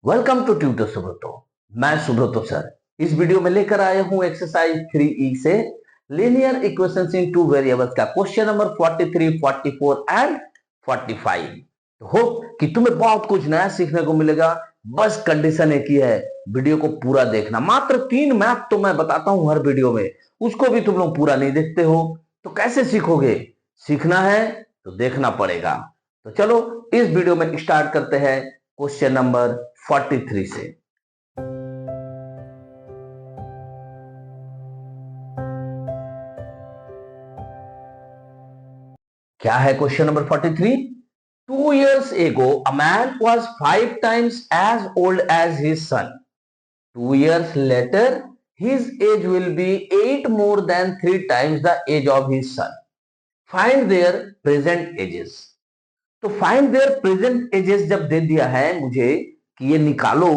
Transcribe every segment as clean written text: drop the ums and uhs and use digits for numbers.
Welcome to tutor Subroto. मैं Subroto sir इस video में लेकर आया हूं एक्सरसाइज 3E से लीनियर इक्वेशंस इन टू वेरिएबल्स का क्वेश्चन नंबर 43, 44 एंड 45। तो होप कि तुम्हें बहुत कुछ नया सीखने को मिलेगा। बस कंडीशन एक ही है, वीडियो को पूरा देखना। मात्र 3 मैथ तो मैं बताता हूं हर वीडियो में, उसको भी तुम लोग पूरा नहीं देखते हो तो कैसे सीखोगे? सीखना है तो देखना पड़ेगा। तो चलो इस वीडियो में स्टार्ट करते हैं क्वेश्चन नंबर 43 से। क्या है question number 43? 2 years ago a man was 5 times as old as his son. 2 years later his age will be 8 more than 3 times the age of his son. Find their present ages. तो find there present ages जब दे दिया है मुझे कि ये निकालो,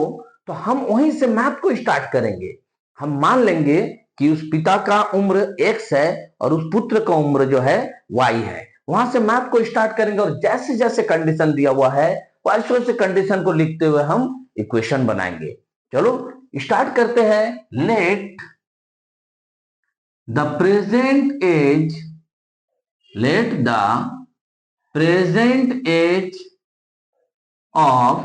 तो हम वहीं से मैथ को स्टार्ट करेंगे। हम मान लेंगे कि उस पिता का उम्र x है और उस पुत्र का उम्र जो है y है। वहां से मैथ को स्टार्ट करेंगे और जैसे जैसे कंडीशन दिया हुआ है वैसे वैसे कंडीशन को लिखते हुए हम इक्वेशन बनाएंगे। चलो स्टार्ट करते हैं। Let the present age let the present age of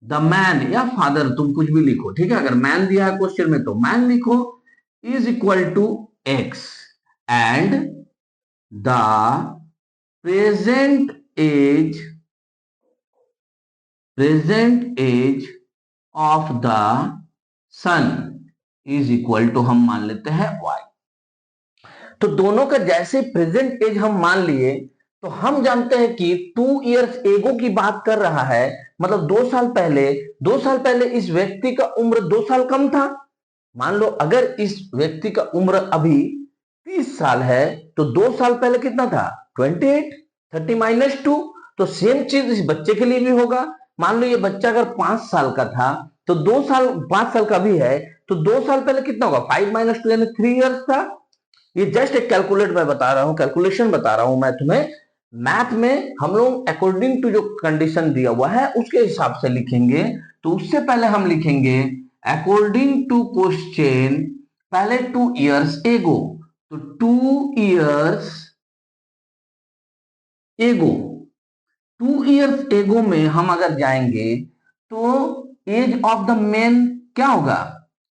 the man या फादर, तुम कुछ भी लिखो, ठीक है। अगर मैन दिया है क्वेश्चन में तो मैन लिखो, is equal to X and the present age of the son is equal to हम मान लेते हैं वाई। तो दोनों का जैसे प्रेजेंट एज हम मान लिए तो हम जानते हैं कि 2 years एगो की बात कर रहा है, मतलब 2 साल पहले इस व्यक्ति का उम्र 2 साल कम था। मान लो अगर इस व्यक्ति का उम्र अभी 30 साल है तो 2 साल पहले कितना था? 28। 30 - 2। तो सेम चीज इस बच्चे के लिए भी होगा। मान लो ये बच्चा अगर 5 साल का था तो 2 साल 5 साल का भी है तो 2 साल पहले कितना होगा? 5 - 2 यानी 3 years था। ये जस्ट एक कैलकुलेट मैं बता रहा हूं, कैलकुलेशन बता रहा हूं मैं तुम्हें। मैथ में हम लोग अकॉर्डिंग टू जो कंडीशन दिया हुआ है उसके हिसाब से लिखेंगे। तो उससे पहले हम लिखेंगे अकॉर्डिंग टू क्वेश्चन, पहले 2 years एगो। तो 2 years एगो, 2 years एगो में हम अगर जाएंगे तो एज ऑफ द मैन क्या होगा?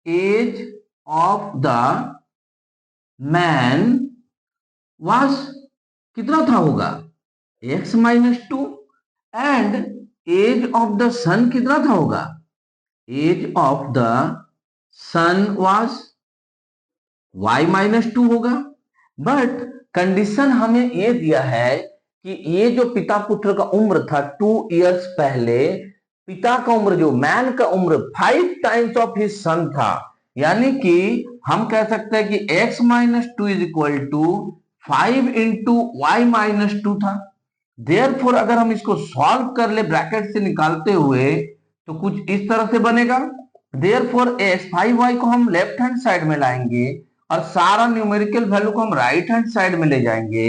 Age of the man was कितना था होगा? x - 2। And age of the son कितना था होगा? Age of the son was y - 2 होगा। बट कंडीशन हमें ये दिया है कि ये जो पिता पुत्र का उम्र था 2 years पहले, पिता का उम्र जो मैन का उम्र 5 टाइम्स ऑफ हिज सन था। यानी कि हम कह सकते हैं कि x - 2 is equal to 5 into y - 2 था। देयरफॉर अगर हम इसको सॉल्व कर ले ब्रैकेट से निकालते हुए तो कुछ इस तरह से बनेगा। देयरफॉर x 5y को हम लेफ्ट हैंड साइड में लाएंगे और सारा न्यूमेरिकल वैल्यू को हम राइट हैंड साइड में ले जाएंगे।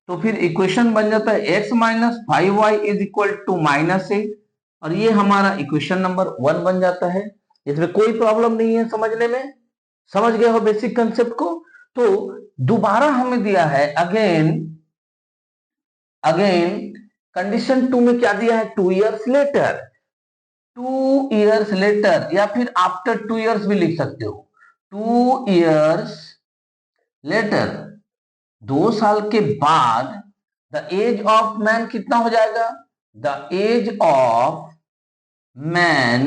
तो फिर इक्वेशन बन जाता है x - 5y is equal to -8 और ये हमारा इक्वेशन नंबर 1 बन जाता है। इसमें कोई प्रॉब्लम नहीं है समझने में। समझ गए हो बेसिक कंसेप्ट को? तो दोबारा हमें दिया है अगेन कंडीशन 2 में क्या दिया है? 2 years लेटर। 2 years लेटर या फिर आफ्टर 2 years भी लिख सकते हो। 2 years लेटर, 2 साल के बाद द एज ऑफ मैन कितना हो जाएगा? The age of man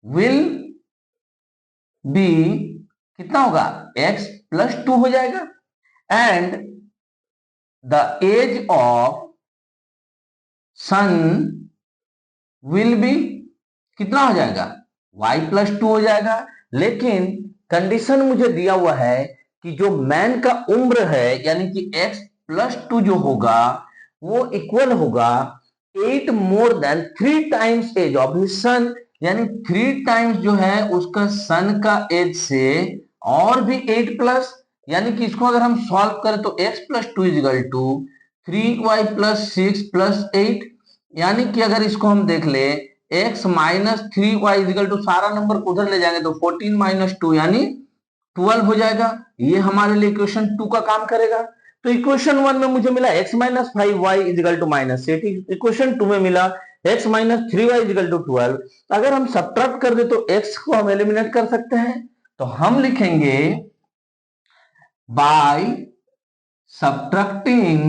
will be कितना होगा? x + 2 हो जाएगा। And the age of son will be कितना हो जाएगा? y + 2 हो जाएगा। लेकिन कंडीशन मुझे दिया हुआ है कि जो मैन का उम्र है यानी कि x + 2 जो होगा वो इक्वल होगा 8 more than 3 times age of his son. यानी 3 टाइम्स जो है उसका सन का एज से और भी 8+, यानी कि इसको अगर हम सॉल्व करें तो x + 2 is equal to 3y + 6 + 8। यानी कि अगर इसको हम देख ले x minus 3y is equal to सारा नंबर को उधर ले जाएंगे तो 14 माइनस 2 यानी 12 हो जाएगा। ये हमारे लिए इक्वेशन 2 का काम करेगा। तो इक्वेशन 1 में मुझे मिला x minus 5y is equal to minus 8, equation 2 में मिला x minus 3y is equal to 12। अगर हम सब्ट्रैक्ट कर दे तो x को हम एलिमिनेट कर सकते हैं, तो हम लिखेंगे by subtracting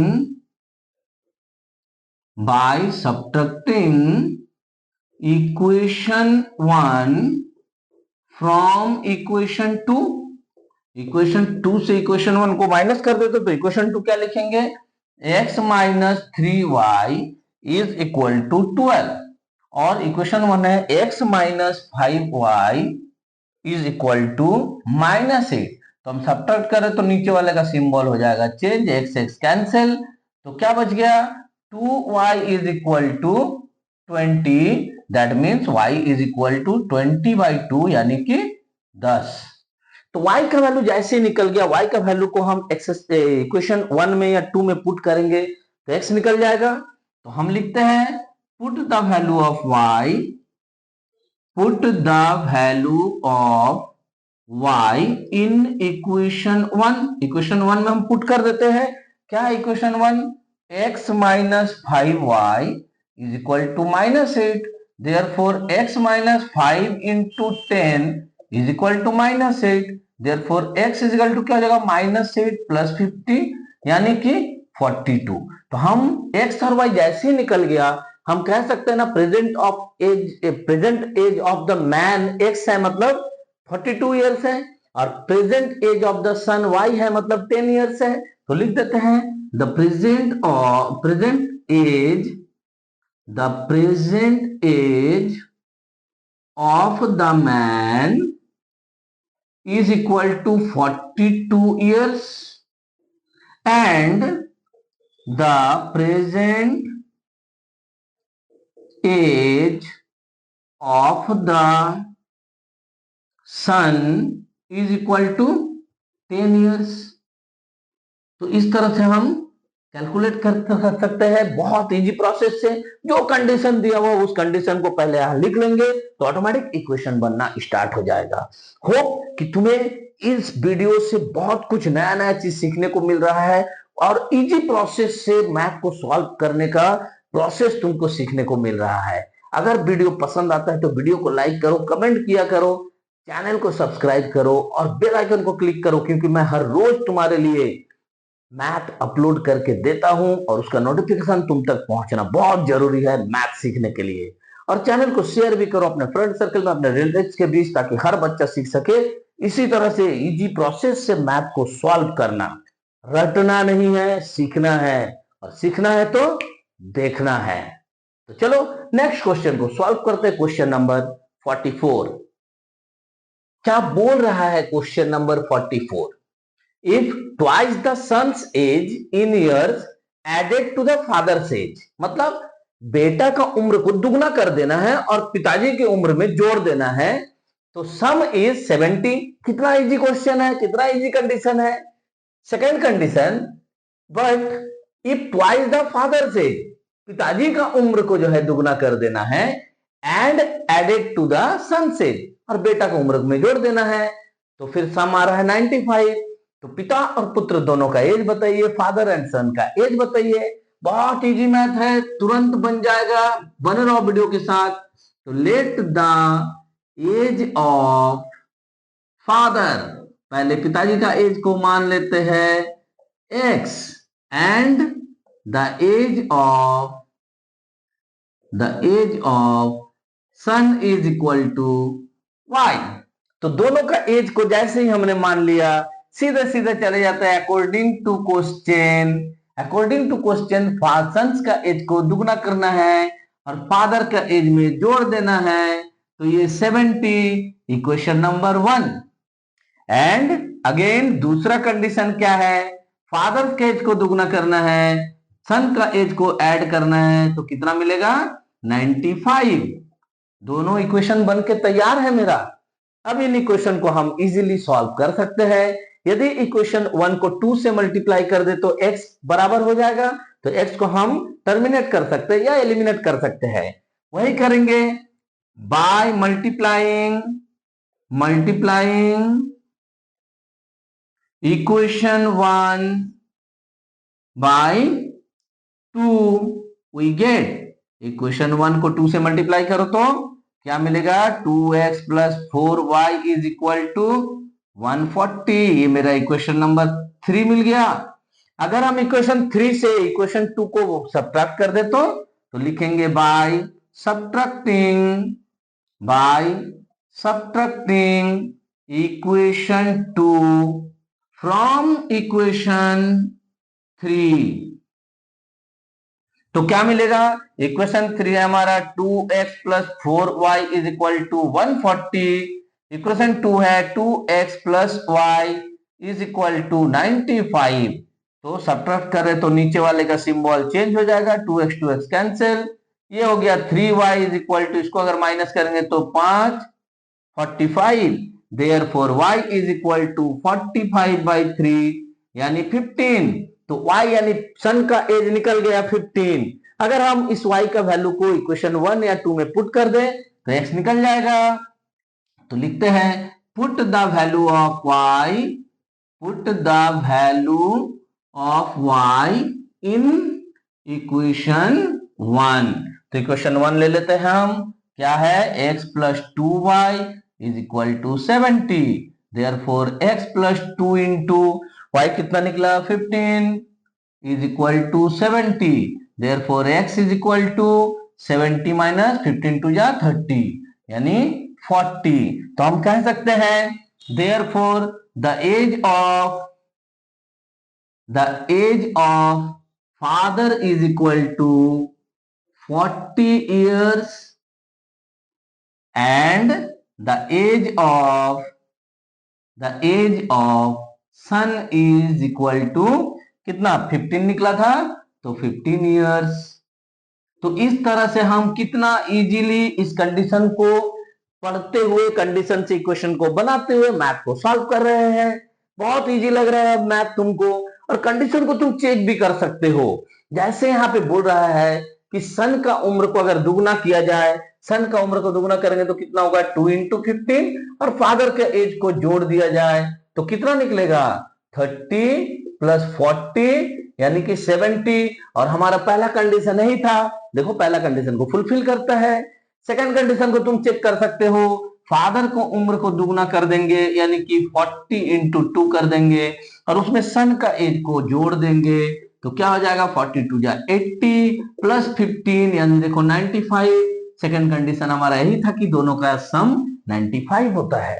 equation 1 from equation 2। Equation 2 से इक्वेशन 1 को माइनस कर देते तो इक्वेशन 2 क्या लिखेंगे, x minus 3y is equal to 12, और इक्वेशन 1 है x minus 5y is equal to minus 8। तो हम सब्ट्रैक्ट करें तो नीचे वाले का सिंबल हो जाएगा चेंज, x x कैंसिल, तो क्या बच गया 2y is equal to 20, that means y is equal to 20/2 यानी कि 10। तो y का वैल्यू जैसे ही निकल गया, y का वैल्यू को हम इक्वेशन 1 में या 2 में पुट करेंगे तो x निकल जाएगा। तो हम लिखते हैं put the value of y, put the value of y in equation 1। Equation 1 में हम पुट कर देते हैं, क्या है equation 1, x minus 5y is equal to minus 8, therefore x minus 5 into 10 is equal to minus 8, therefore x is equal to क्या हो जाएगा माइनस 8 प्लस 50 यानी कि 42। तो हम x और y जैसे ही निकल गया, हम कह सकते हैं ना present age of the man x है मतलब 42 इयर्स है, और present age of the son y है मतलब 10 इयर्स है। तो लिख देते हैं the present age of the man is equal to 42 years and the present age of the son is equal to 10 years। तो इस तरह से हम कैलकुलेट कर सकते हैं बहुत इजी प्रोसेस से। जो कंडीशन दिया हुआ उस कंडीशन को पहले यहां लिख लेंगे तो ऑटोमेटिक इक्वेशन बनना स्टार्ट हो जाएगा। होप कि तुम्हें इस वीडियो से बहुत कुछ नया नया चीज सीखने को मिल रहा है और इजी प्रोसेस से मैथ को सॉल्व करने का प्रोसेस तुमको सीखने को मिल रहा है। अगर वीडियो पसंद आता है तो वीडियो को लाइक करो, कमेंट किया करो, चैनल को सब्सक्राइब करो और बेल आइकन को क्लिक करो, क्योंकि मैं हर रोज तुम्हारे लिए मैथ अपलोड करके देता हूं और उसका नोटिफिकेशन तुम तक पहुंचना बहुत जरूरी है मैथ सीखने के लिए। और चैनल को शेयर भी करो अपने फ्रेंड सर्कल में, अपने रिलेटिव्स के बीच, ताकि हर बच्चा सीख सके। इसी तरह से इजी प्रोसेस से मैथ को सॉल्व करना, रटना नहीं है, सीखना है, और सीखना है तो देखना है। तो चलो नेक्स्ट क्वेश्चन को सॉल्व करते हैं। क्वेश्चन नंबर 44 क्या बोल रहा है? Question number 44, if twice the son's age in years added to the father's age, मतलब बेटा का उम्र को दुगना कर देना है और पिताजी की उम्र में जोड़ देना है, तो सम इज 70। कितना इजी क्वेश्चन है, कितना इजी कंडीशन है। Second condition, but if twice the father's age, पिताजी का उम्र को जो है दुगना कर देना है, and added to the son's age, और बेटा का उम्र में जोड़ देना है, तो फिर सम आ रहा है 95। तो पिता और पुत्र दोनों का एज बताइए, फादर एंड सन का एज बताइए। बहुत इजी मैथ है, तुरंत बन जाएगा, बने रहो वीडियो के साथ। तो let the age of father, पहले पिताजी का एज को मान लेते हैं x, and the age of son is equal to y। तो दोनों का एज को जैसे ही हमने मान लिया, सीधे सीधे चले जाते हैं अकॉर्डिंग टू क्वेश्चन सन्स का एज को दुगना करना है और फादर का एज में जोड़ देना है, तो ये 70, इक्वेशन नंबर 1। एंड अगेन दूसरा कंडीशन क्या है, फादर के एज को दुगना करना है, सन का एज को ऐड करना है, तो कितना मिलेगा 95। दोनों इक्वेशन बन के तैयार है मेरा। अब इन इक्वेशन को हम इजीली सॉल्व कर सकते हैं। यदि इक्वेशन 1 को 2 से मल्टीप्लाई कर दे तो x बराबर हो जाएगा, तो x को हम टर्मिनेट कर सकते हैं या एलिमिनेट कर सकते हैं। वही करेंगे। by multiplying equation 1 by 2 we get equation 1 को 2 से मल्टीप्लाई करो तो क्या मिलेगा 2x plus 4y is equal to 140। ये मेरा इक्वेशन नंबर 3 मिल गया। अगर हम इक्वेशन 3 से इक्वेशन 2 को सब्ट्रैक्ट कर दे तो लिखेंगे by subtracting equation 2 from equation 3। तो क्या मिलेगा इक्वेशन 3 है हमारा 2x plus 4y is equal to 140। Equation 2 है 2x plus y is equal to 95। तो सब्ट्रैक्ट करें तो नीचे वाले का सिंबल चेंज हो जाएगा, 2x कैंसिल। ये हो गया 3y इज इक्वल टू, इसको अगर माइनस करेंगे तो 5 45। Therefore y is equal to 45 by 3 यानी 15। तो y यानी सन का एज निकल गया 15। अगर हम इस y का वैल्यू को इक्वेशन 1 या 2 में पुट कर दें तो x निकल जाएगा। तो लिखते हैं put the value of y in equation 1। तो इक्वेशन 1 ले लेते हैं हम, क्या है x plus 2y is equal to 70। Therefore x plus 2 into y कितना निकला 15 is equal to 70। Therefore x is equal to 70 minus 15 two जा 30 यानी 40। तो हम कह सकते हैं therefore the age of father is equal to 40 years and the age of son is equal to कितना 15 निकला था तो 15 years। तो इस तरह से हम कितना इजीली इस कंडीशन को पढ़ते हुए, कंडीशन से इक्वेशन को बनाते हुए मैथ को सॉल्व कर रहे हैं। बहुत इजी लग रहा है मैथ तुमको, और कंडीशन को तुम चेक भी कर सकते हो। जैसे यहाँ पे बोल रहा है कि सन का उम्र को अगर दुगना किया जाए, सन का उम्र को दुगना करेंगे तो कितना होगा 2 इंटू 15, और फादर के एज को जोड़ दिया जाए तो कितना निकलेगा 30 प्लस 40 यानी कि 70। और हमारा पहला कंडीशन यही था, देखो पहला कंडीशन को फुलफिल करता है। सेकंड कंडीशन को तुम चेक कर सकते हो, फादर को उम्र को दुगना कर देंगे यानी कि 40 इंटू 2 कर देंगे और उसमें सन का एज को जोड़ देंगे तो क्या हो जाएगा 42 जा 80 प्लस 15 यानी देखो 95। सेकंड कंडीशन हमारा यही था कि दोनों का सम 95 होता है,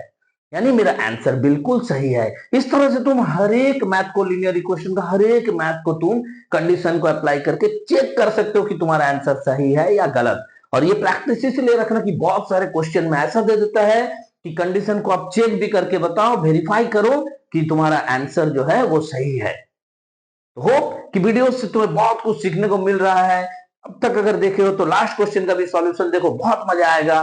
यानी मेरा आंसर बिल्कुल सही है। इस तरह से तुम हर एक मैथ को, लीनियर इक्वेशन का हर एक मैथ को तुम कंडीशन को अप्लाई करके चेक कर सकते हो कि तुम्हारा आंसर सही है या गलत। और ये प्रैक्टिस इसलिए रखना कि बहुत सारे क्वेश्चन में ऐसा दे देता है कि कंडीशन को आप चेक भी करके बताओ, वेरीफाई करो कि तुम्हारा आंसर जो है वो सही है। तो होप कि वीडियो से तुम्हें बहुत कुछ सीखने को मिल रहा है। अब तक अगर देखे हो तो लास्ट क्वेश्चन का भी सॉल्यूशन देखो, बहुत मजा आएगा।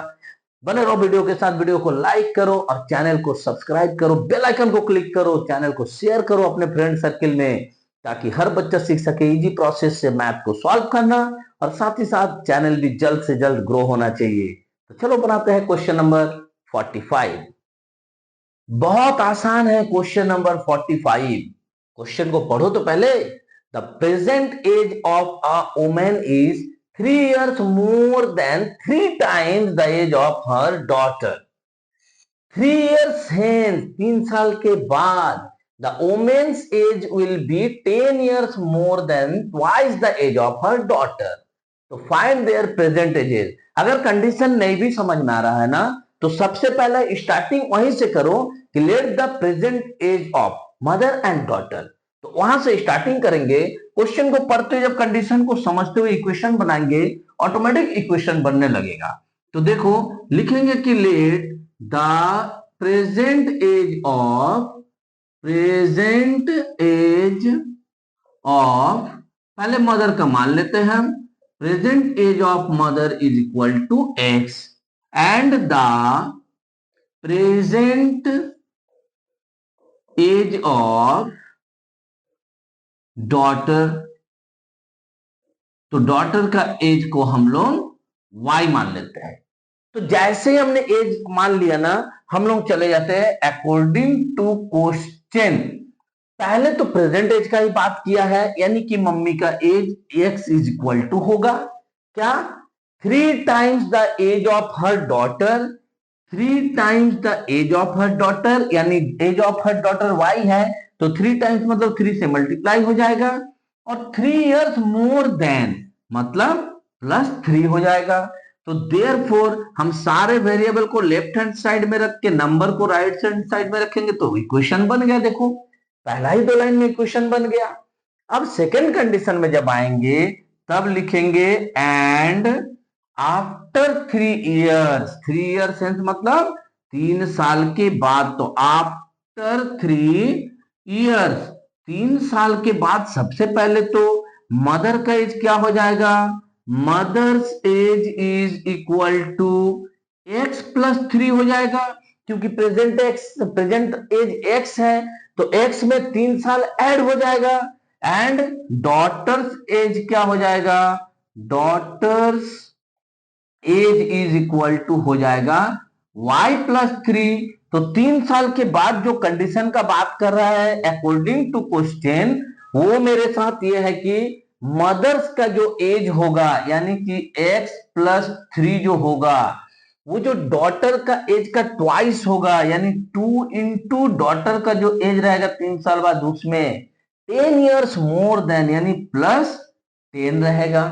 बने रहो वीडियो के साथ, वीडियो को लाइक करो और चैनल को सब्सक्राइब करो, बेल आइकन को क्लिक करो, चैनल को शेयर करो अपने फ्रेंड सर्किल में, ताकि हर बच्चा सीख सके इजी प्रोसेस से मैथ को सॉल्व करना, और साथ ही साथ चैनल भी जल्द से जल्द ग्रो होना चाहिए। तो चलो बनाते हैं क्वेश्चन नंबर 45। बहुत आसान है क्वेश्चन नंबर 45। क्वेश्चन को पढ़ो तो पहले। The present age of a woman is 3 years more than 3 times the age of her daughter. 3 years hence, 3 साल के बाद, the woman's age will be 10 years more than twice the age of her daughter. तो find their present ages। अगर condition नहीं भी समझ में आ रहा है ना, तो सबसे पहले स्टार्टिंग वहीं से करो कि let the present age of mother and daughter. तो वहां से स्टार्टिंग करेंगे, क्वेश्चन को पढ़ते जब कंडीशन को समझते हुए इक्वेशन बनाएंगे, ऑटोमेटिक इक्वेशन बनने लगेगा। तो देखो लिखेंगे कि let the present age of पहले मदर का मान लेते हैं हम, present age of mother is equal to X and the present age of daughter. तो डॉटर का एज को हम लोग y मान लेते हैं। तो जैसे ही हमने एज मान लिया ना, हम लोग चले जाते हैं अकॉर्डिंग टू क्वेश्चन। पहले तो प्रेजेंट एज का ही बात किया है, यानी कि मम्मी का age x is equal to होगा क्या, 3 times the age of her daughter, 3 times the age of her daughter, यानी age of her daughter y है, तो 3 टाइम्स मतलब 3 से मल्टीप्लाई हो जाएगा, और 3 इयर्स मोर देन मतलब +3 हो जाएगा। तो देयरफॉर हम सारे वेरिएबल को लेफ्ट हैंड साइड में रख के नंबर को राइट हैंड साइड में रखेंगे तो इक्वेशन बन गया। देखो पहला ही 2 लाइन में इक्वेशन बन गया। अब सेकंड कंडीशन में जब आएंगे तब लिखेंगे एंड आफ्टर 3 इयर्स, 3 इयर्स मतलब 3 साल के बाद, तो आफ्टर 3 इयर्स 3 साल के बाद सबसे पहले तो मदर का एज क्या हो जाएगा, mother's age is equal to x plus 3 हो जाएगा, क्योंकि प्रेजेंट एज x है, तो x में 3 साल ऐड हो जाएगा, एंड डॉटर्स एज क्या हो जाएगा, daughter's age is equal to हो जाएगा y प्लस 3। तो 3 साल के बाद जो कंडीशन का बात कर रहा है अकॉर्डिंग टू क्वेश्चन, वो मेरे साथ ये है कि मदर्स का जो एज होगा यानी कि x प्लस 3 जो होगा, वो जो डॉटर का एज का ट्वाइस होगा, यानी 2 इंटू डॉटर का जो एज रहेगा 3 साल बाद, उसमें 10 इयर्स मोर देन यानी +10 रहेगा।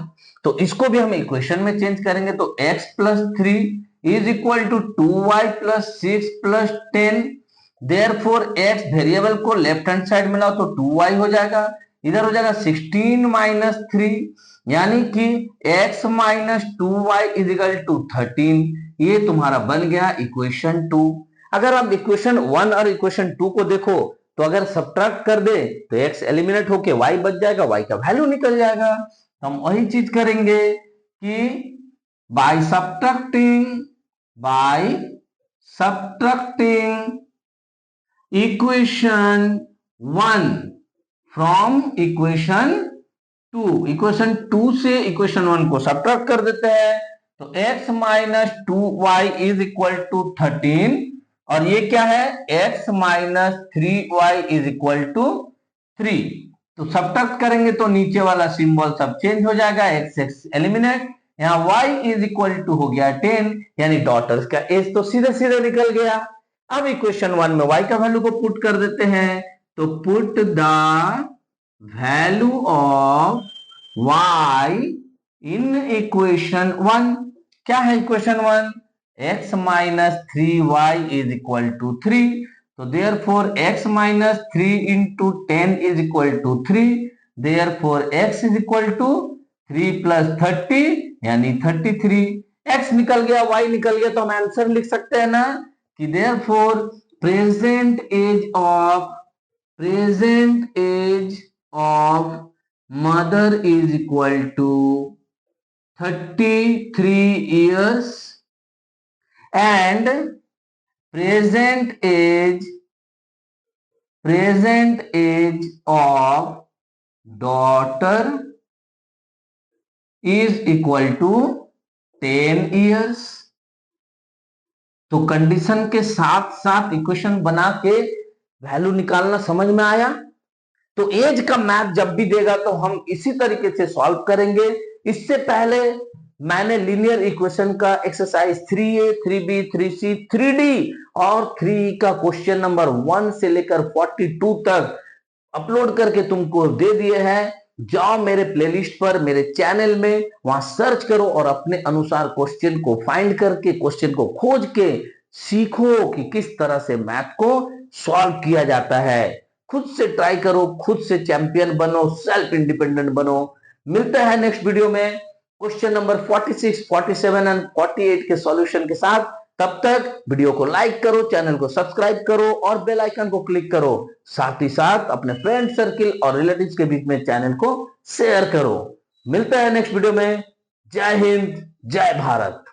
तो इसको भी हम इक्वेशन में चेंज करेंगे, तो x plus 3 is equal to 2y plus 6 plus 10। Therefore x variable को लेफ्ट हैंड साइड में लाओ तो 2y हो जाएगा, इधर हो जाएगा 16 माइनस 3, यानी कि x minus 2y is equal to 13। ये तुम्हारा बन गया इक्वेशन 2। अगर आप इक्वेशन 1 और इक्वेशन 2 को देखो तो अगर सब्ट्रैक्ट कर दे तो x एलिमिनेट होके y बच जाएगा, y का वैल्यू निकल जाएगा। तो हम वही चीज करेंगे कि bye subtracting equation 1 from equation 2, equation 2 से इक्वेशन 1 को सब्ट्रैक्ट कर देते हैं, तो x minus 2y is equal to 13, और ये क्या है x minus 3y is equal to 3। तो सब्ट्रैक्ट करेंगे तो नीचे वाला सिंबल सब चेंज हो जाएगा, x एलिमिनेट, यहाँ y इज इक्वल टू हो गया 10, यानी डॉटर्स का एज तो सीधे सीधे निकल गया। अब इक्वेशन 1 में y का वैल्यू को पुट कर देते हैं, तो put the value of y in equation 1। क्या है equation 1, x minus 3y is equal to 3, तो therefore x minus 3 into 10 is equal to 3, therefore x is equal to 3 plus 30 यानी 33। x निकल गया, y निकल गया, तो हम आंसर लिख सकते हैं ना कि therefore present age of mother is equal to 33 years and present age of daughter is equal to 10 years। तो कंडीशन के साथ साथ इक्वेशन बना के वैल्यू निकालना समझ में आया। तो एज का मैथ जब भी देगा तो हम इसी तरीके से सॉल्व करेंगे। इससे पहले मैंने लीनियर इक्वेशन का exercise 3A, 3B, 3C, 3D और 3 का क्वेश्चन नंबर 1 से लेकर 42 तक अपलोड करके तुमको दे दिए हैं। जाओ मेरे प्लेलिस्ट पर, मेरे चैनल में, वहां सर्च करो और अपने अनुसार क्वेश्चन को फाइंड करके, क्वेश्चन को खोज के सीखो कि किस तरह से मैथ को सॉल्व किया जाता है। खुद से ट्राई करो, खुद से चैंपियन बनो, सेल्फ इंडिपेंडेंट बनो। मिलता है नेक्स्ट वीडियो में क्वेश्चन नंबर 46, 47 एंड 48 के सॉल्यूशन के साथ। तब तक वीडियो को लाइक करो, चैनल को सब्सक्राइब करो और बेल आइकन को क्लिक करो। साथ ही साथ अपने फ्रेंड सर्किल और रिलेटिव्स के बीच में चैनल को शेयर करो। मिलता है नेक्स्ट वीडियो में। जय हिंद, जय भारत।